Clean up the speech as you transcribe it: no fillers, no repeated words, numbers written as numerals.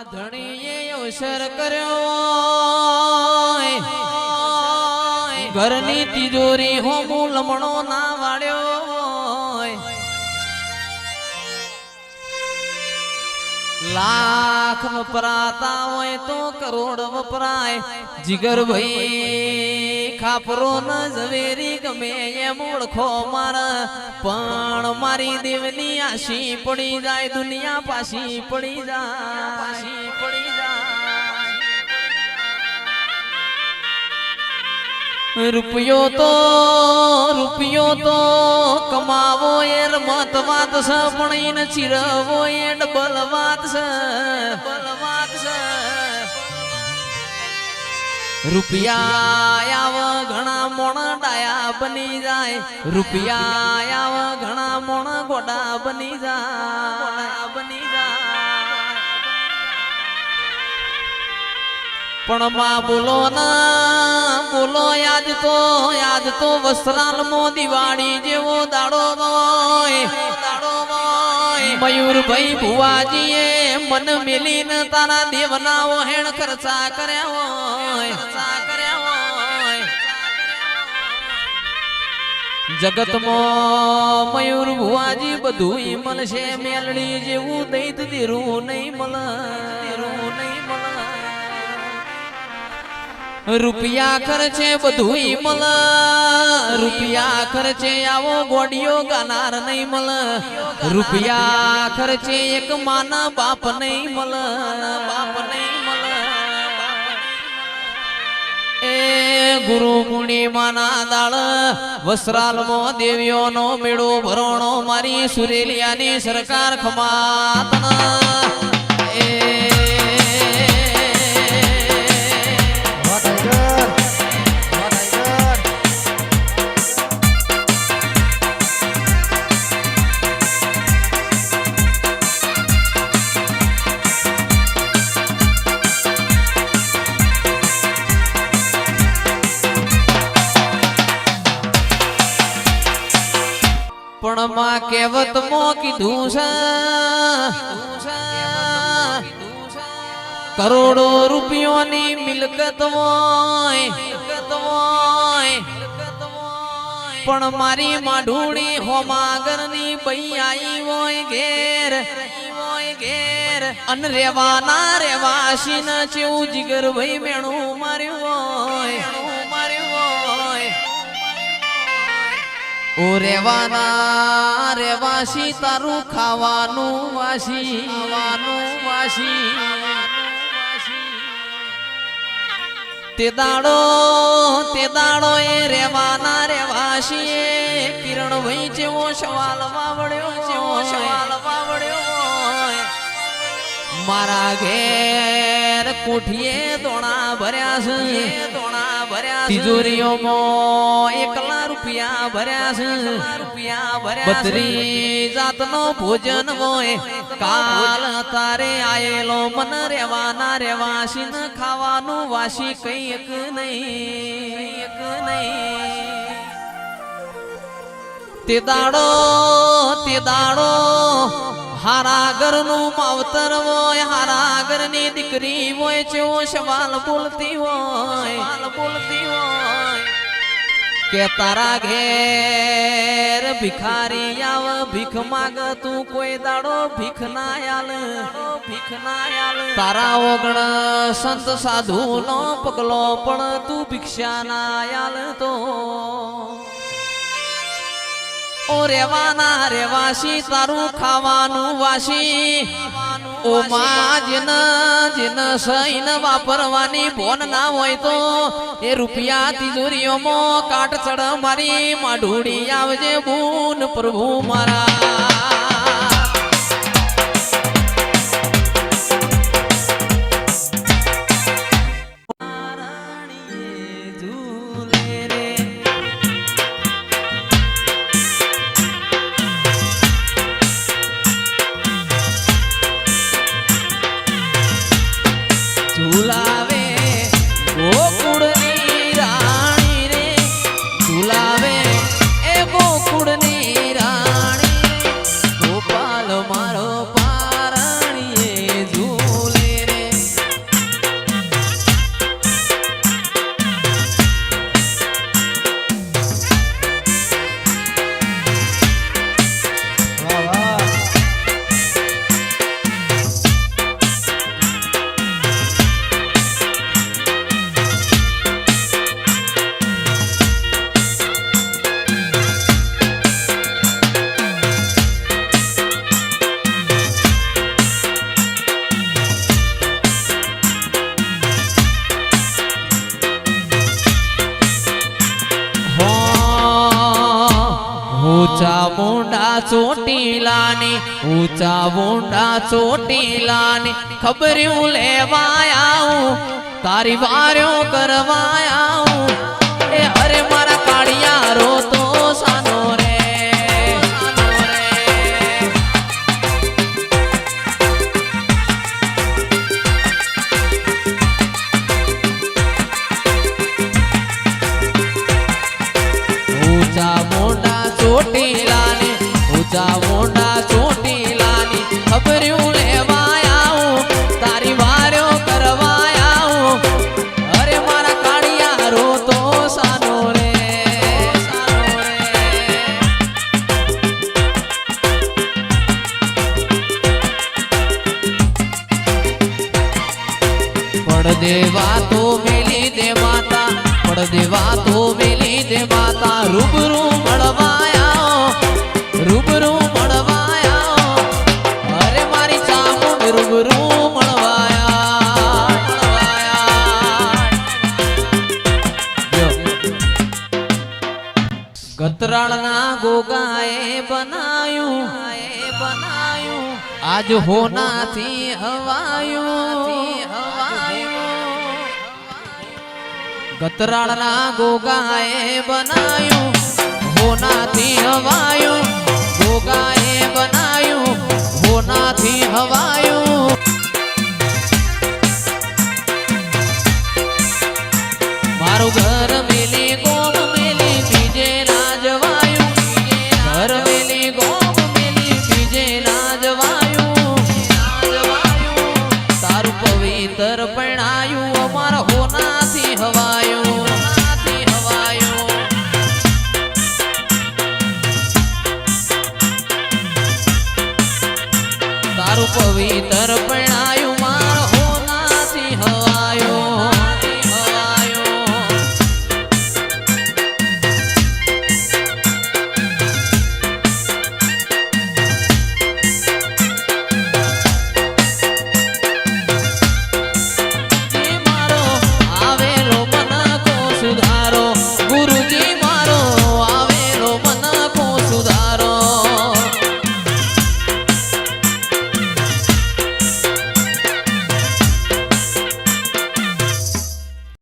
ધણીએ અવસર કર્યો ઘરની તિજોરી હોમું લમણો ના વાળ્યો લાખ વપરાતા હોય તો કરોડ વપરાય જીગર ભાઈ ખાપરો ન ઝવેરી ગમે એમ ઓળખો મારા પણ મારી દેવની આશી પડી જાય દુનિયા પાછી પડી જાય રૂપિયો તો કમાવો એ રમત વાત છે પણ એને ચીરવો એ ડબલ વાત છે રૂપિયા આવ ઘણા મોણ ડાયા બની જાય રૂપિયા આવ ઘણા મોણ ગોડા બની જાય પણ માં બોલો યાદ તો વસ્ત્રાલ મો દિવાળી જેવો દાડો મયુરભાઈ ભુવાજીએ મન મેલીને તારા દેવના વહેણ ખર્ચા કર્યા હોય જગતમાં મયુર ભુવાજી બધું મળશે મેલડી જેવું દૈત દેરું નહીં મળે રૂપિયા ખર્ચે બધું મળ રૂપિયા ખર્ચે આવો ગોડિયો ગાનાર નહીં મળ રૂપિયા ખર્ચે એક માના બાપ નહીં મળ એ ગુરુ પૂર્ણિમાના દાળ વસ્ત્રાલમાં દેવીઓનો મેળો ભરણો મારી સુરેલિયાની સરકાર ખમાતના પણ માં કહેવત મો કીધું છે કરોડો રૂપિયોની મિલકત હોય પણ મારી માઢુડી હોમાગરની બઈ આઈ હોય ઘેર અન રેવાશી ન ચેવું જીગર ભાઈ મેણું માર્યું હોય ઓ રેવાશી તારું ખાવાનું વાસી તે દાડો એ રેવાશી કિરણ ભાઈ જેવો સવાલ વાવડ્યો મારા ઘેર કોઠીએ દોણા ભર્યા છે તિજોરીઓમાં એકલા રૂપિયા ભર્યા છે બત્રી જાતનો ભોજન હોય કાલ તારે આયેલો મન રેવાશી ન ખાવાનું વાસી કઈ એક નહીં તે દાડો હારા ઘરનું માવતર હોય હારા ઘરની દીકરી હોય જેવો સવાલ બોલતી હોય કે તારા ઘેર ભિખારી આવ ભીખ માગ તું કોઈ દાડો ભીખ ના આલ તારા ઓગણ સંત સાધુ નો પગલો પણ તું ભિક્ષા ના આલ તો ઓ રેવાશી તારું ખાવાનું વાસી ઓ માં જેન સૈન વાપરવાની ભોન ના હોય તો એ રૂપિયા તિજોરીઓમાં કાટ ચડ મારી માઢુડી આવજે બૂન પ્રભુ મારા ઝુલાવે ગોકુળની રાણી રે ઝુલાવે એ ગોકુળની રાણી ઊંચા મુંડા ચોટીલાની ઊંચા મુંડા ચોટીલાની ખબર્યું લેવાયા તારી વાર્યો કરવાયા એ અરે મારા કાળિયા રો તો સાનો રે ઊંચા મોટા ચોટીલાની ઊંચા મોટા ચોટીલાની ખબર્યું લેવાયા તારી વાર્યો કરવાયા અરે મારા કાળિયા રો તો સાનો રે પડદેવા તો મેલી દે માતા પડદેવા તો મેલી દે માતા રૂબરૂ મળવાયા રૂબરૂ મળવાયા અરે મારી ચામુંડ રૂબરૂ મળવાયા ગતરાળના ગોગાએ બનાયું આજ હોનાથી હવાયું ગતરાળના ગોગાએ બનાયું હોનાથી હવાયું ગોગાએ બનાયું હોનાથી હવાયું મારું ઘર મેલી ગોમ મેલી બીજે ના જવાયું ઘર મેલી ગોમ મેલી બીજે ના જવાયું તારું પવિત્ર પરણાયું અમારા હોનાથી હવાયું તારું પવિત્ર પરણાયું મારો હોનાથી હવાયું મારો આવેલો મન કો સુધારો ગુરુ